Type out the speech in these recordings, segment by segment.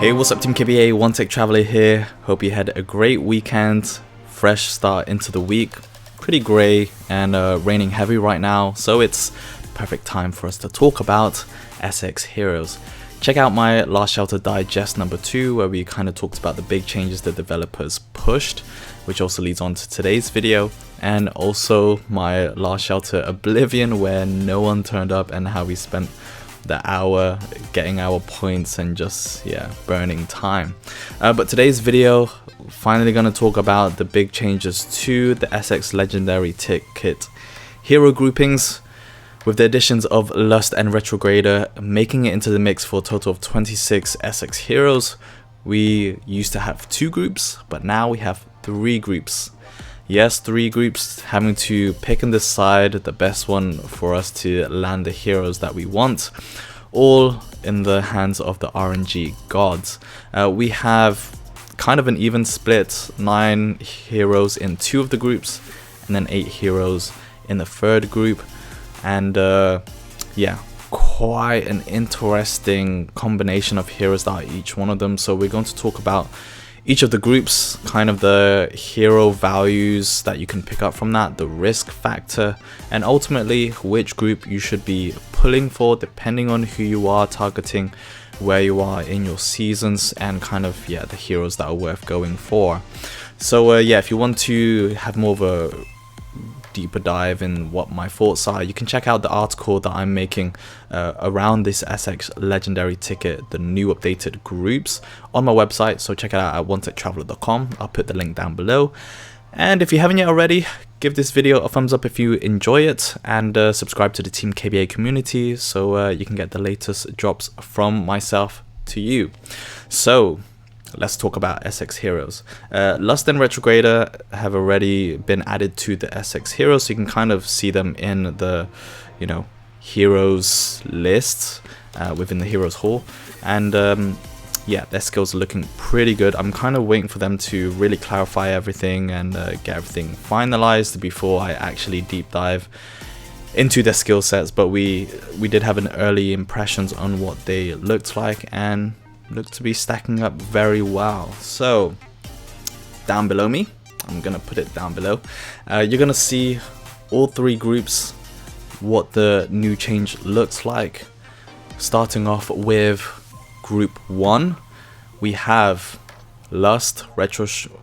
Hey, what's up Team KBA, One Tech Traveler here. Hope you had a great weekend, fresh start into the week. Pretty grey and raining heavy right now, so it's perfect time for us to talk about SX Heroes. Check out my Last Shelter Digest number 2, where we kind of talked about the big changes the developers pushed, which also leads on to today's video, and also my Last Shelter Oblivion, where no one turned up and how we spent the hour getting our points and just burning time. But today's video, finally going to talk about the big changes to the SX Legendary Ticket hero groupings, with the additions of Lust and Retrograder making it into the mix for a total of 26 SX heroes. We used to have 2 groups, but now we have 3 groups. Yes, 3 groups, having to pick and decide the best one for us to land the heroes that we want, all in the hands of the RNG gods. We have kind of an even split, 9 heroes in 2 of the groups, and then 8 heroes in the 3rd group, and quite an interesting combination of heroes that are each one of them. So we're going to talk about each of the groups, kind of the hero values that you can pick up from that, the risk factor, and ultimately which group you should be pulling for depending on who you are targeting, where you are in your seasons, and kind of the heroes that are worth going for. So if you want to have more of a deeper dive in what my thoughts are, you can check out the article that I'm making around this SX Legendary Ticket, the new updated groups, on my website. So check it out at onetechtraveler.com. I'll put the link down below. And if you haven't yet already, give this video a thumbs up if you enjoy it, and subscribe to the Team KBA community so you can get the latest drops from myself to you. So let's talk about SX heroes. Lust and Retrograder have already been added to the SX heroes, so you can kind of see them in the, heroes list within the heroes hall. And their skills are looking pretty good. I'm kind of waiting for them to really clarify everything and get everything finalized before I actually deep dive into their skill sets. But we did have an early impressions on what they looked like, and look to be stacking up very well. So down below me, I'm gonna put it down below, you're gonna see all 3 groups, what the new change looks like. Starting off with group 1, we have Lust, Retrograder,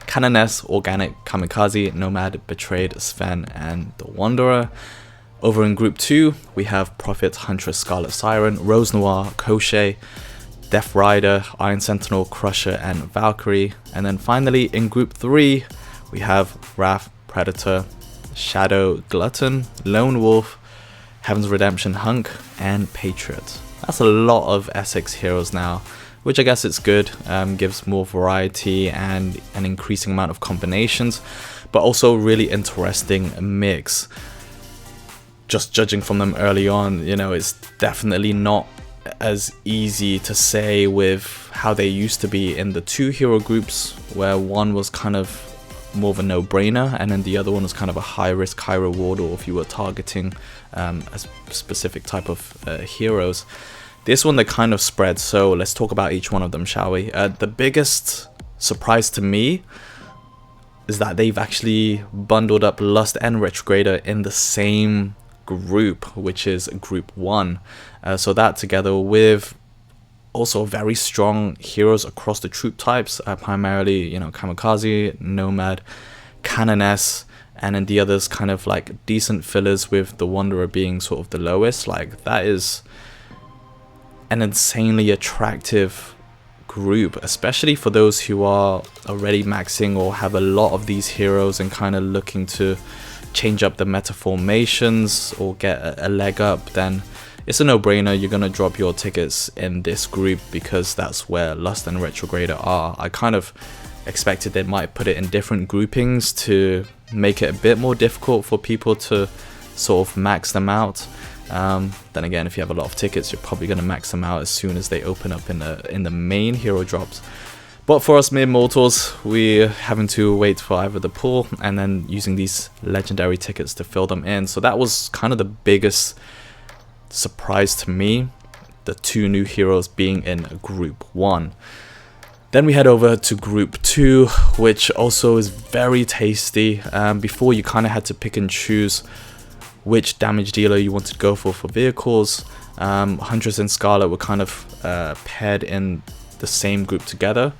Canoness, Organic, Kamikaze, Nomad, Betrayed, Sven, and the Wanderer. Over in group 2, we have Prophet, Huntress, Scarlet Siren, Rose Noir, Koshé, Death Rider, Iron Sentinel, Crusher, and Valkyrie. And then finally in group 3, we have Wrath, Predator, Shadow, Glutton, Lone Wolf, Heaven's Redemption, Hunk, and Patriot. That's a lot of SX heroes now, which I guess it's good, gives more variety and an increasing amount of combinations, but also really interesting mix. Just judging from them early on, it's definitely not as easy to say with how they used to be in the 2 hero groups, where one was kind of more of a no-brainer and then the other one was kind of a high risk, high reward, or if you were targeting a specific type of heroes. This one, they kind of spread, so let's talk about each one of them, shall we? The biggest surprise to me is that they've actually bundled up Lust and Retrograder in the same group, which is group 1. So that together with also very strong heroes across the troop types, primarily Kamikaze, Nomad, Canoness, and then the others kind of like decent fillers, with the Wanderer being sort of the lowest. Like, that is an insanely attractive group, especially for those who are already maxing or have a lot of these heroes and kind of looking to change up the meta formations or get a leg up. Then it's a no-brainer. You're gonna drop your tickets in this group because that's where Lust and Retrograder are. I kind of expected they might put it in different groupings to make it a bit more difficult for people to sort of max them out. Then again, if you have a lot of tickets, you're probably gonna max them out as soon as they open up in the main hero drops. But for us mere mortals, we're having to wait for either the pull and then using these legendary tickets to fill them in. So that was kind of the biggest surprise to me, the 2 new heroes being in Group 1. Then we head over to Group 2, which also is very tasty. Before, you kind of had to pick and choose which damage dealer you wanted to go for vehicles. Huntress and Scarlet were kind of paired in the same group together,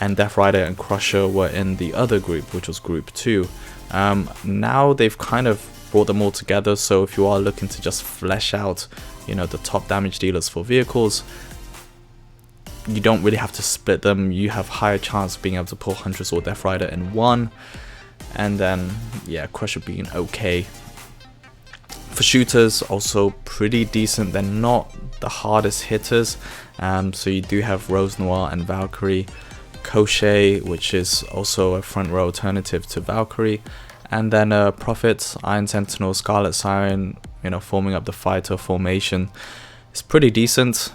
and Death Rider and Crusher were in the other group, which was Group 2. Now they've kind of brought them all together, so if you are looking to just flesh out, you know, the top damage dealers for vehicles, you don't really have to split them. You have higher chance of being able to pull Huntress or Death Rider in one, and then yeah, Crusher being okay. For shooters, also pretty decent. They're not the hardest hitters, so you do have Rose Noire and Valkyrie, Koshei, which is also a front row alternative to Valkyrie, and then Prophet, Iron Sentinel, Scarlet Siren, you know, forming up the fighter formation. It's pretty decent,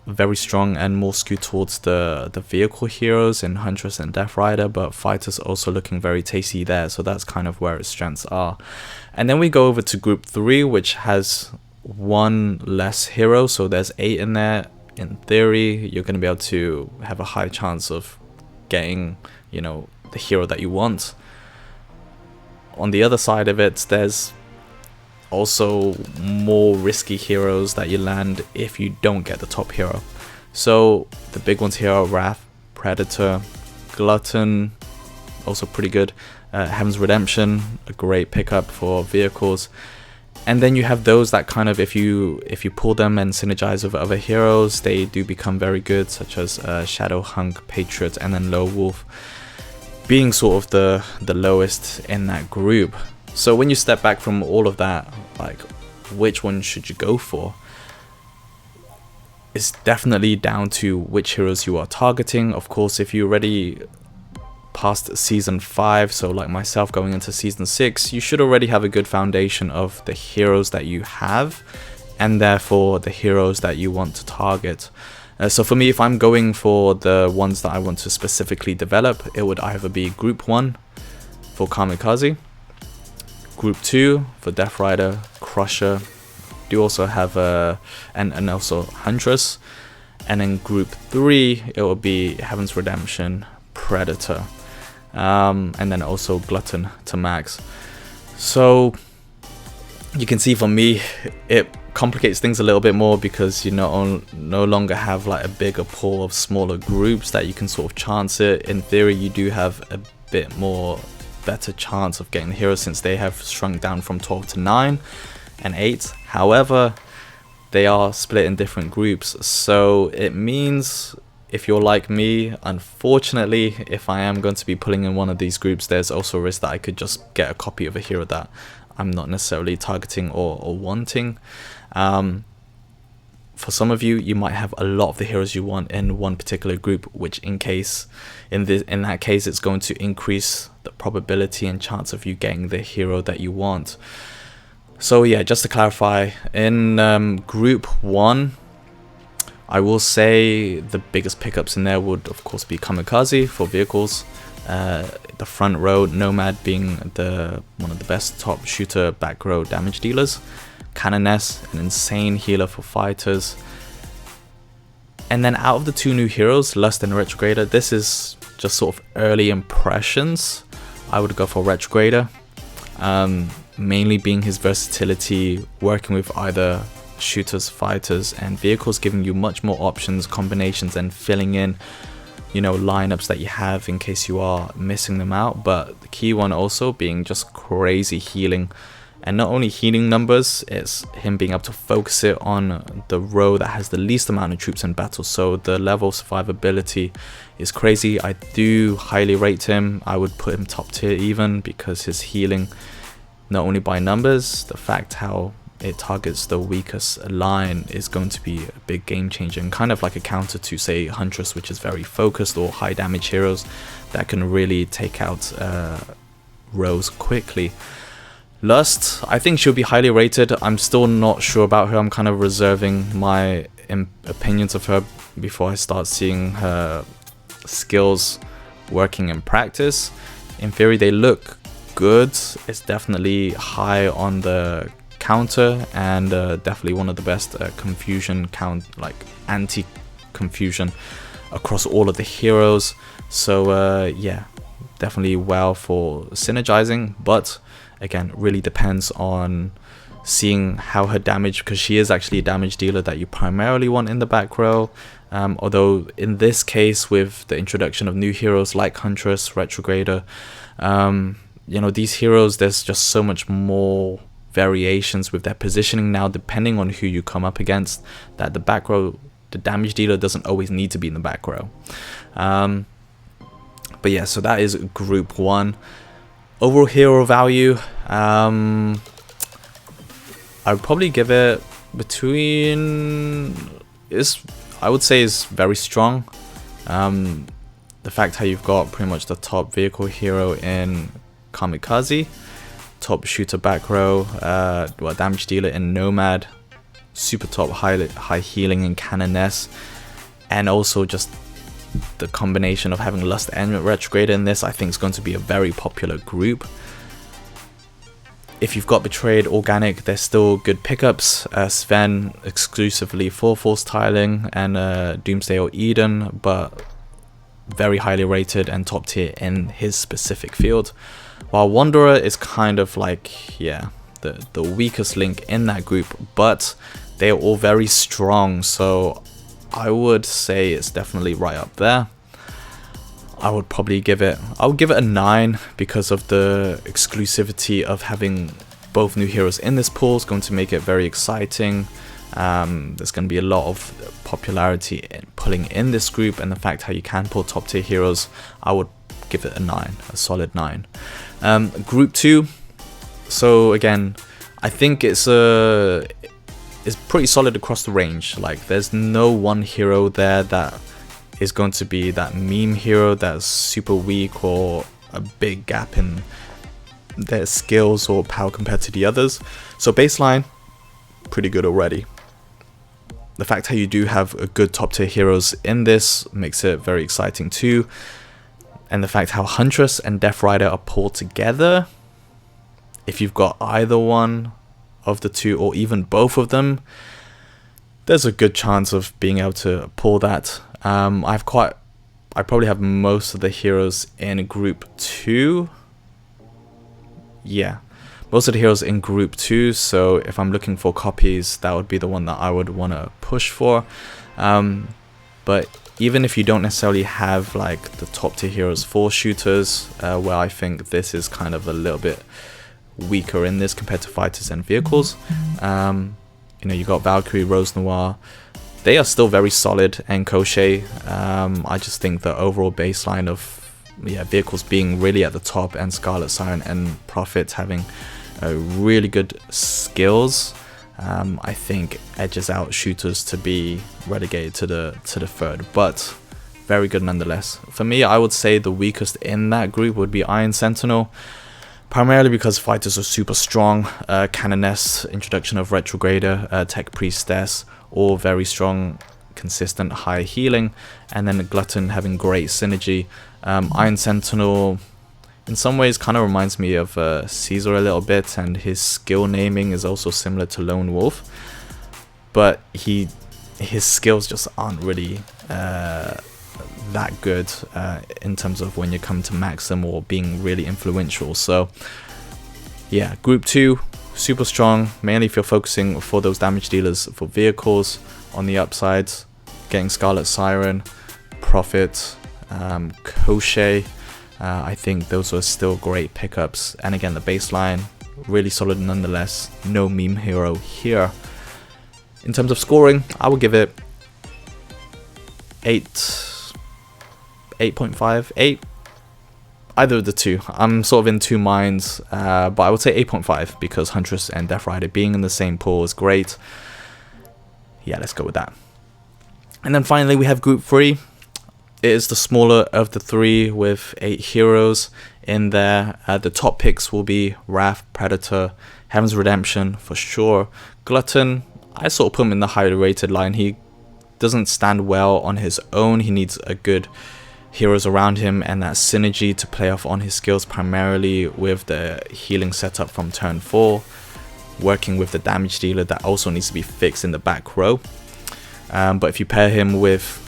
very strong and more skewed towards the vehicle heroes in Huntress and Death Rider, but fighters also looking very tasty there, so that's kind of where its strengths are. And then we go over to Group 3, which has 1 less hero, so there's 8 in there. In theory, you're going to be able to have a high chance of getting, you know, the hero that you want. On the other side of it, there's also more risky heroes that you land if you don't get the top hero. So the big ones here are Wrath, Predator, Glutton, also pretty good. Heaven's Redemption, a great pickup for vehicles. And then you have those that kind of, if you pull them and synergize with other heroes, they do become very good, such as Shadow Hunk, Patriot, and then Lone Wolf, being sort of the lowest in that group. So when you step back from all of that, like, which one should you go for? It's definitely down to which heroes you are targeting. Of course, if you're already past Season 5, so like myself going into Season 6, you should already have a good foundation of the heroes that you have, and therefore the heroes that you want to target. So for me, if I'm going for the ones that I want to specifically develop, it would either be Group 1 for Kamikaze, Group 2 for Death Rider, Crusher, do also have and also Huntress, and then Group 3 it will be Heaven's Redemption, Predator, and then also Glutton to max. So you can see for me it complicates things a little bit more, because you no longer have like a bigger pool of smaller groups that you can sort of chance it. In theory, you do have a bit more better chance of getting the heroes, since they have shrunk down from 12 to 9 and 8. However, they are split in different groups, so it means if you're like me, unfortunately, if I am going to be pulling in one of these groups, there's also a risk that I could just get a copy of a hero that I'm not necessarily targeting or wanting. For some of you, you might have a lot of the heroes you want in one particular group, which in that case, it's going to increase the probability and chance of you getting the hero that you want. So yeah, just to clarify, in Group 1, I will say the biggest pickups in there would of course be Kamikaze for vehicles, the front row, Nomad being one of the best top shooter back row damage dealers, Canoness, an insane healer for fighters. And then out of the 2 new heroes, Lust and Retrograder, this is just sort of early impressions. I would go for Retrograder, mainly being his versatility, working with either shooters, fighters, and vehicles, giving you much more options, combinations, and filling in, you know, lineups that you have in case you are missing them out. But the key one also being just crazy healing. And not only healing numbers, it's him being able to focus it on the row that has the least amount of troops in battle. So the level of survivability is crazy. I do highly rate him. I would put him top tier even, because his healing, not only by numbers, the fact how it targets the weakest line is going to be a big game changer, and kind of like a counter to, say, Huntress, which is very focused, or high damage heroes that can really take out rows quickly. Lust, I think she'll be highly rated. I'm still not sure about her. I'm kind of reserving my opinions of her before I start seeing her skills working in practice. In theory, they look good. It's definitely high on the counter, and definitely one of the best confusion anti-confusion across all of the heroes. So yeah, definitely well for synergizing, but again, really depends on seeing how her damage, because she is actually a damage dealer that you primarily want in the back row. Although in this case, with the introduction of new heroes like Huntress, Retrograder, you know, these heroes, there's just so much more variations with their positioning now, depending on who you come up against, that the back row, the damage dealer doesn't always need to be in the back row. But yeah, so that is group 1. Overall hero value, I would probably give it between, I would say is very strong. The fact how you've got pretty much the top vehicle hero in Kamikaze, top shooter back row, damage dealer in Nomad, super top high healing in Canoness, and also just the combination of having Lust and Retrograder in this, I think is going to be a very popular group. If you've got Betrayed, Organic, they're still good pickups. Sven exclusively for Force Tiling, and Doomsday or Eden, but very highly rated and top tier in his specific field. While Wanderer is kind of like, yeah, the weakest link in that group, but they are all very strong, so I would say it's definitely right up there. I would give it a 9 because of the exclusivity of having both new heroes in this pool. Is going to make it very exciting. There's going to be a lot of popularity in pulling in this group, and the fact how you can pull top tier heroes, I would give it a 9, a solid 9. Group 2, so again, I think it's pretty solid across the range. Like, there's no one hero there that is going to be that meme hero that's super weak or a big gap in their skills or power compared to the others. So baseline, pretty good already. The fact how you do have a good top tier heroes in this makes it very exciting too. And the fact how Huntress and Death Rider are pulled together, if you've got either one of the two or even both of them, there's a good chance of being able to pull that. I probably have most of the heroes in group 2. Yeah, most of the heroes in group 2, so if I'm looking for copies, that would be the one that I would want to push for. But even if you don't necessarily have like the top tier heroes for shooters, where I think this is kind of a little bit weaker in this compared to fighters and vehicles, you know, you got Valkyrie, Rose Noir, they are still very solid, and Koshei. I just think the overall baseline of vehicles being really at the top, and Scarlet Siren and Prophet having really good skills, I think edges out shooters to be relegated to the third, but very good nonetheless. For me, I would say the weakest in that group would be Iron Sentinel, primarily because fighters are super strong. Canoness, introduction of Retrograder, Tech Priestess, all very strong, consistent high healing, and then Glutton having great synergy. Iron Sentinel in some ways kind of reminds me of Caesar a little bit, and his skill naming is also similar to Lone Wolf, but his skills just aren't really that good in terms of when you come to max them or being really influential. So yeah, group 2, super strong, mainly if you're focusing for those damage dealers for vehicles. On the upsides, getting Scarlet Siren, Prophet, Koshei, I think those are still great pickups. And again, the baseline, really solid nonetheless. No meme hero here. In terms of scoring, I would give it 8.5, 8. Either of the two. I'm sort of in two minds, but I would say 8.5 because Huntress and Death Rider being in the same pool is great. Yeah, let's go with that. And then finally we have group 3. It is the smaller of the 3 with 8 heroes in there. The top picks will be Wrath, Predator, Heaven's Redemption for sure. Glutton, I sort of put him in the highly rated line. He doesn't stand well on his own. He needs a good heroes around him and that synergy to play off on his skills, primarily with the healing setup from turn 4. working with the damage dealer that also needs to be fixed in the back row. But if you pair him with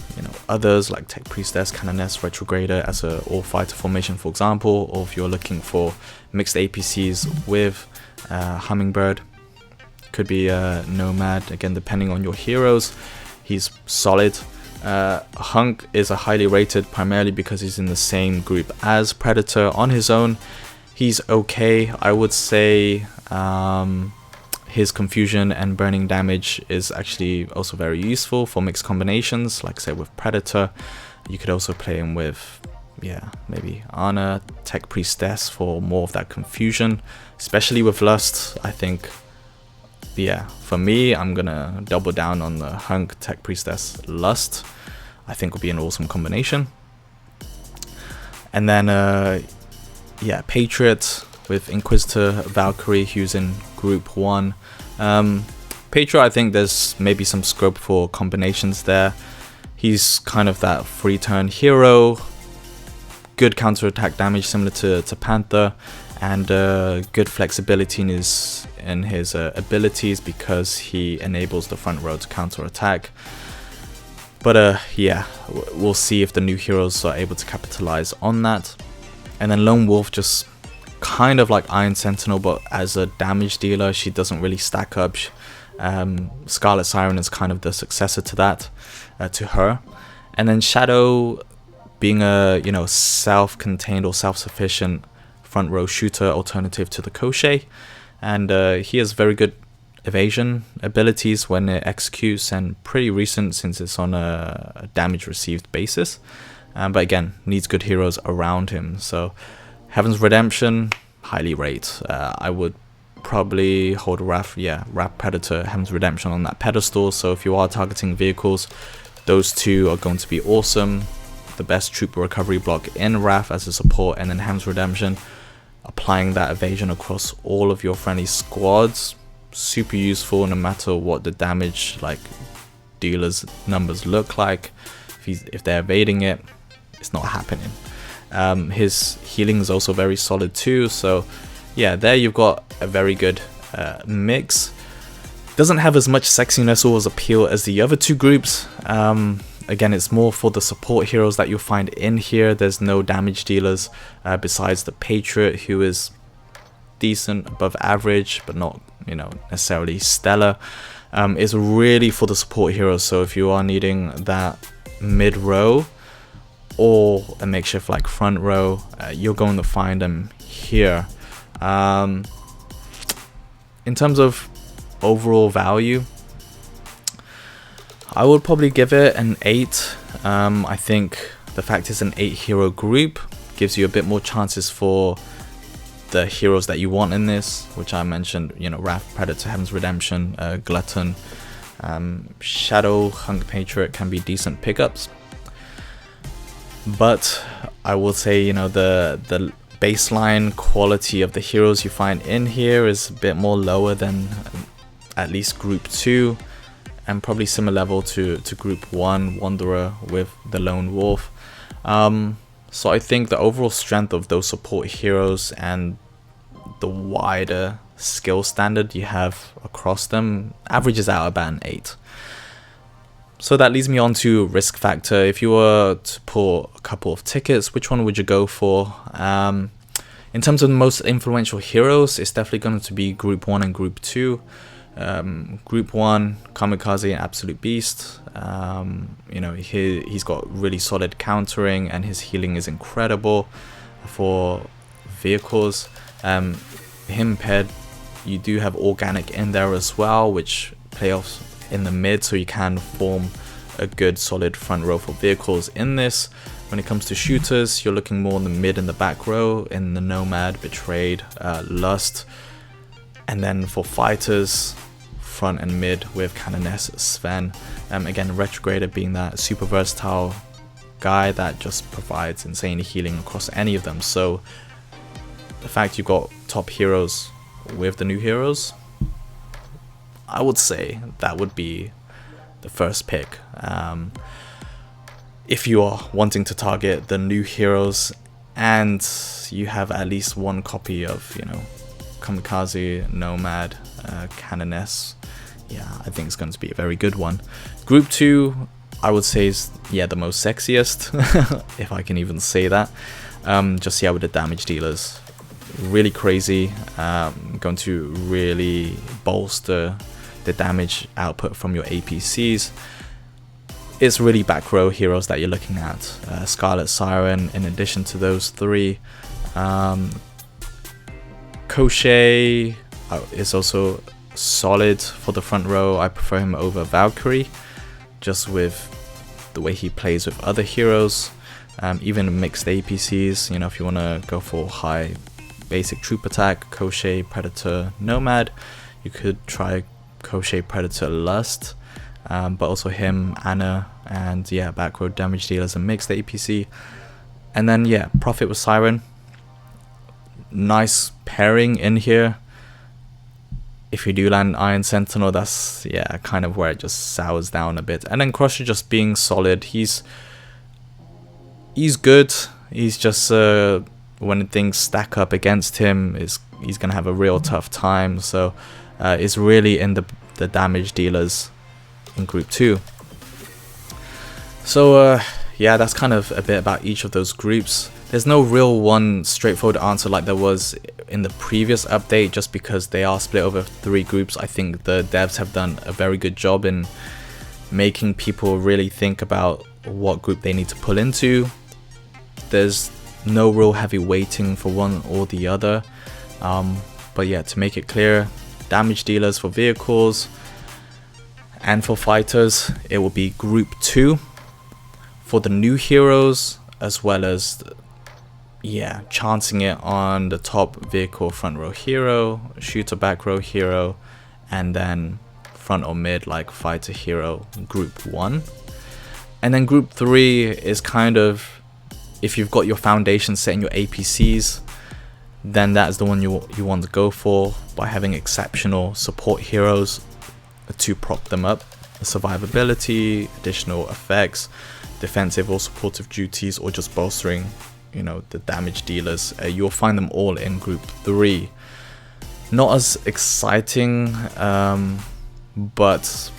others like Tech Priestess, Canoness, Retrograder as a all fighter formation, for example, or if you're looking for mixed APCs with Hummingbird, could be Nomad, again depending on your heroes, he's solid. Hunk is a highly rated primarily because he's in the same group as Predator. On his own, he's okay. I would say his confusion and burning damage is actually also very useful for mixed combinations. Like I said, with Predator, you could also play him with, maybe Ana, Tech Priestess for more of that confusion, especially with Lust. I think, for me, I'm gonna double down on the Hunk, Tech Priestess, Lust. I think will be an awesome combination. And then, Patriot with Inquisitor, Valkyrie, who's in Group 1. Patriot, I think there's maybe some scope for combinations there. He's kind of that free turn hero, good counter-attack damage similar to Panther, and good flexibility in his abilities because he enables the front row to counter-attack. But we'll see if the new heroes are able to capitalize on that. And then Lone Wolf, just kind of like Iron Sentinel, but as a damage dealer, she doesn't really stack up. Scarlet Siren is kind of the successor to that, to her. And then Shadow, being a self-contained or self-sufficient front row shooter alternative to the Koshei, and he has very good evasion abilities when it executes, and pretty recent since it's on a damage received basis. But again, needs good heroes around him. So Heaven's Redemption, highly rate. I would probably hold Wrath Predator, Heaven's Redemption on that pedestal. So if you are targeting vehicles, those two are going to be awesome. The best trooper recovery block in Wrath as a support, and then Heaven's Redemption, applying that evasion across all of your friendly squads. Super useful no matter what the damage dealers numbers look like. If they're evading it, it's not happening. His healing is also very solid too. So there you've got a very good mix. Doesn't have as much sexiness or as appeal as the other two groups. Again, it's more for the support heroes that you'll find in here. There's no damage dealers besides the Patriot, who is decent, above average, but not necessarily stellar. It's really for the support heroes. So if you are needing that mid row or a makeshift front row, you're going to find them here. In terms of overall value, I would probably give it an 8. I think the fact it's an 8 hero group gives you a bit more chances for the heroes that you want in this, which I mentioned, Wrath, Predator, Heaven's Redemption, Glutton, Shadow, Hunk, Patriot can be decent pickups. But I will say, the baseline quality of the heroes you find in here is a bit more lower than at least Group 2, and probably similar level to Group 1, Wanderer with the Lone Wolf. So I think the overall strength of those support heroes and the wider skill standard you have across them averages out about an 8. So that leads me on to risk factor. If you were to pull a couple of tickets, which one would you go for? In terms of the most influential heroes, it's definitely going to be Group 1 and Group 2. Group 1, Kamikaze, an absolute beast. He's got really solid countering, and his healing is incredible for vehicles. Him paired, you do have Organic in there as well, which play off in the mid, so you can form a good solid front row for vehicles in this. When it comes to shooters, you're looking more in the mid and the back row, in the Nomad, Betrayed, Lust. And then for fighters, front and mid with Canoness, Sven. Again, Retrograder being that super versatile guy that just provides insane healing across any of them. So the fact you've got top heroes with the new heroes, I would say that would be the first pick. If you are wanting to target the new heroes and you have at least one copy of, Kamikaze, Nomad, Canoness. Yeah, I think it's going to be a very good one. Group 2, I would say is, yeah, the most sexiest, if I can even say that. Just, yeah, with the damage dealers. Really crazy, going to really bolster the damage output from your APCs. It's really back row heroes that you're looking at. Scarlet Siren, in addition to those 3. Koshei is also solid for the front row. I prefer him over Valkyrie, just with the way he plays with other heroes. Even mixed APCs, you know, if you want to go for high basic troop attack, Koshei, Predator, Nomad, you could try Koshei, Predator, Lust. But also him, Anna, and yeah, back row damage dealers and mixed APC. And then yeah, Prophet with Siren. Nice pairing in here. If you do land Iron Sentinel, that's, yeah, kind of where it just sours down a bit. And then Crusher just being solid. He's good. He's just when things stack up against him, he's gonna have a real tough time. So it's really in the damage dealers in Group 2. So yeah, that's kind of a bit about each of those groups. There's no real one straightforward answer like there was in the previous update, just because they are split over 3 groups. I think the devs have done a very good job in making people really think about what group they need to pull into. There's no real heavy weighting for one or the other, but yeah, to make it clear, damage dealers for vehicles, and for fighters, it will be Group 2 for the new heroes, as well as, yeah, chancing it on the top vehicle front row hero, shooter back row hero, and then front or mid like fighter hero, Group 1. And then Group 3 is kind of, if you've got your foundation set in your APCs, then that is the one you want to go for, by having exceptional support heroes to prop them up. Survivability, additional effects, defensive or supportive duties, or just bolstering, you know, the damage dealers. You'll find them all in Group 3. Not as exciting, but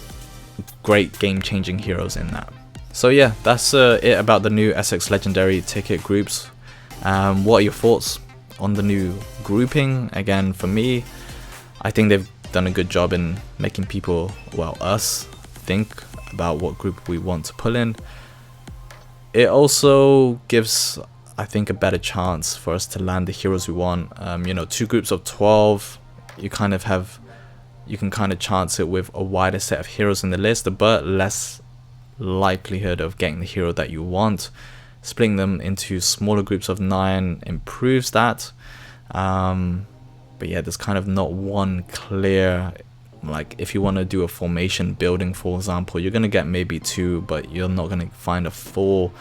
great game-changing heroes in that. So yeah, that's it about the new Essex Legendary ticket groups. What are your thoughts on the new grouping? Again, for me, I think they've done a good job in making people, well, us, think about what group we want to pull in. It also gives, I think, a better chance for us to land the heroes we want. You know, 2 groups of 12, you can kind of chance it with a wider set of heroes in the list, but less likelihood of getting the hero that you want. Splitting them into smaller groups of 9 improves that. But yeah, there's kind of not one clear, like if you want to do a formation building, for example, you're going to get maybe 2, but you're not going to find a full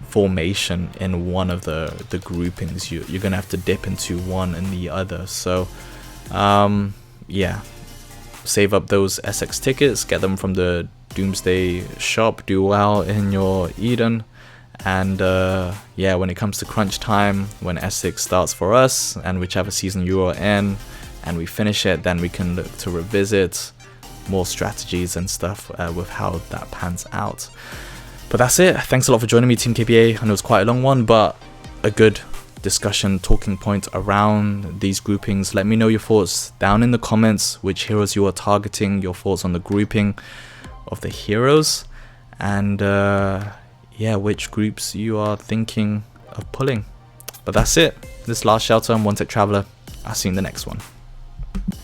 formation in one of the groupings. You're going to have to dip into one and the other. So yeah, save up those Essex tickets, get them from the Doomsday shop, do well in your Eden. And yeah, when it comes to crunch time, when Essex starts for us, and whichever season you are in, and we finish it, then we can look to revisit more strategies and stuff with how that pans out. But that's it. Thanks a lot for joining me, Team KPA. I know it's quite a long one, but a good discussion, talking point around these groupings. Let me know your thoughts down in the comments, which heroes you are targeting, your thoughts on the grouping of the heroes, and yeah, which groups you are thinking of pulling. But that's it. This is Last Shelter. I'm One Tech Traveler. I'll see you in the next one.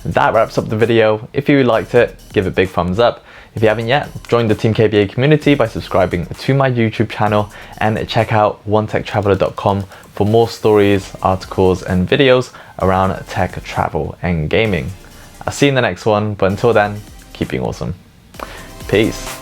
That wraps up the video. If you liked it, give it a big thumbs up. If you haven't yet, join the Team KPA community by subscribing to my YouTube channel, and check out onetechtraveler.com for more stories, articles, and videos around tech, travel, and gaming. I'll see you in the next one, but until then, keep being awesome. Peace.